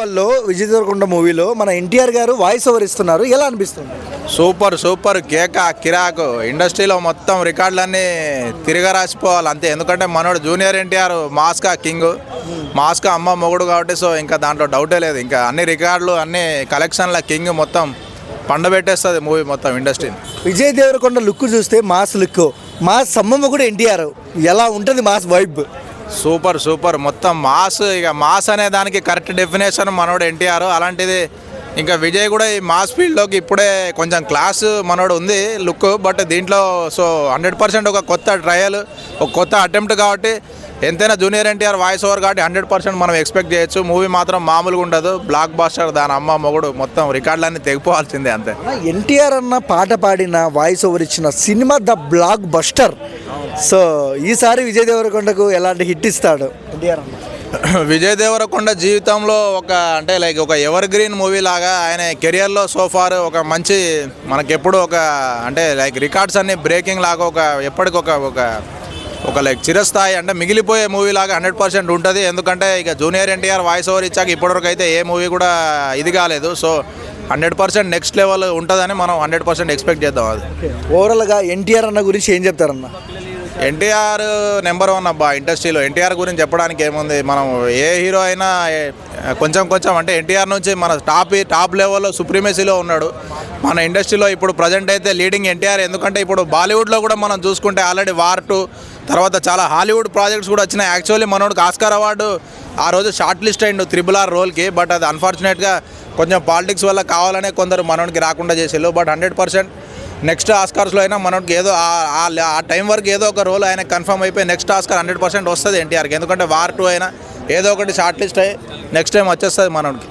బాహుబలిలో విజయ్ దేవరకొండ మూవీలో మన ఎన్టీఆర్ గారు వాయిస్ ఓవర్ ఇస్తున్నారు. ఎలా అనిపిస్తుంది? సూపర్ సూపర్ కేక కిరాకు. ఇండస్ట్రీలో మొత్తం రికార్డులన్నీ తిరగరాసిపోవాలి అంతే. ఎందుకంటే మనోడు జూనియర్ ఎన్టీఆర్ మాస్కా కింగ్, మాస్కా అమ్మ మొగుడు కాబట్టి సో ఇంకా దాంట్లో డౌటే లేదు. ఇంకా అన్ని రికార్డులు అన్ని కలెక్షన్ల కింగ్ మొత్తం పండబెట్టేస్తుంది మూవీ మొత్తం ఇండస్ట్రీని. విజయ్ దేవరకొండ లుక్ చూస్తే మాస్ లుక్, మాస్ సమ్మమ్మ కూడా ఎన్టీఆర్, ఎలా ఉంటుంది మాస్ వైబ్? సూపర్ సూపర్ మొత్తం మాస్. ఇక మాస్ అనే దానికి కరెక్ట్ డెఫినేషన్ మనోడు ఎన్టీఆర్. అలాంటిది ఇంకా విజయ్ కూడా ఈ మాస్ ఫీల్డ్లోకి ఇప్పుడే కొంచెం క్లాస్ మనోడు ఉంది లుక్. బట్ దీంట్లో సో 100% ఒక కొత్త ట్రయల్, ఒక కొత్త అటెంప్ట్ కాబట్టి ఎంతైనా జూనియర్ ఎన్టీఆర్ వాయిస్ ఓవర్ కాబట్టి 100% మనం ఎక్స్పెక్ట్ చేయొచ్చు. మూవీ మాత్రం మామూలుగా ఉండదు, బ్లాక్ బాస్టర్. దాని అమ్మ మొగుడు మొత్తం రికార్డులన్నీ తెగిపోవాల్సిందే అంతే. ఎన్టీఆర్ అన్న పాట పాడిన వాయిస్ ఓవర్ ఇచ్చిన cinema the block buster. So ఈసారి విజయ్ దేవరకొండకు ఎలాంటి హిట్ ఇస్తాడు ఎన్టీఆర్ అన్న? విజయ్ దేవరకొండ జీవితంలో ఒక అంటే లైక్ ఒక ఎవర్ గ్రీన్ మూవీ లాగా ఆయన కెరియర్లో సోఫార్ ఒక మంచి మనకెప్పుడు ఒక అంటే లైక్ రికార్డ్స్ అన్ని బ్రేకింగ్ లాగా ఒక ఎప్పటికొక ఒక ఒక లైక్ చిరస్థాయి అంటే మిగిలిపోయే మూవీ లాగా 100% ఉంటుంది. ఎందుకంటే ఇక జూనియర్ ఎన్టీఆర్ వాయిస్ ఓవర్ ఇచ్చాక ఇప్పటివరకు అయితే ఏ మూవీ కూడా ఇది కాలేదు. సో 100% నెక్స్ట్ లెవెల్ ఉంటుందని మనం 100% ఎక్స్పెక్ట్ చేద్దాం. అది ఓవరాల్గా ఎన్టీఆర్ అన్న గురించి ఏం చెప్తారన్న? ఎన్టీఆర్ నెంబర్ 1 అబ్బా ఇండస్ట్రీలో. ఎన్టీఆర్ గురించి చెప్పడానికి ఏముంది, మనం ఏ హీరో అయినా కొంచెం కొంచెం అంటే ఎన్టీఆర్ నుంచి మన టాప్ లెవెల్లో సుప్రీమసీలో ఉన్నాడు మన ఇండస్ట్రీలో. ఇప్పుడు ప్రజెంట్ అయితే లీడింగ్ ఎన్టీఆర్. ఎందుకంటే ఇప్పుడు బాలీవుడ్లో కూడా మనం చూసుకుంటే ఆల్రెడీ వార్ 2 తర్వాత చాలా హాలీవుడ్ ప్రాజెక్ట్స్ కూడా వచ్చినాయి. యాక్చువల్లీ మనోడికి ఆస్కార్ అవార్డు ఆ రోజు షార్ట్ లిస్ట్ అయిండు RRR రోల్కి. బట్ అది అన్ఫార్చునేట్గా కొంచెం పాలిటిక్స్ వల్ల కావాలనే కొందరు మనోడికి రాకుండా చేసేళ్ళు. బట్ 100% నెక్స్ట్ ఆస్కార్స్లో అయినా మనకి ఏదో ఆ టైం వరకు ఏదో ఒక రోల్ ఆయన కన్ఫర్మ్ అయిపోయి నెక్స్ట్ ఆస్కార్ 100% వస్తుంది ఎన్టీఆర్కి. ఎందుకంటే వార్ 2 అయినా ఏదో ఒకటి షార్ట్ లిస్ట్ అయ్యి నెక్స్ట్ టైం వచ్చేస్తుంది మనోడికి.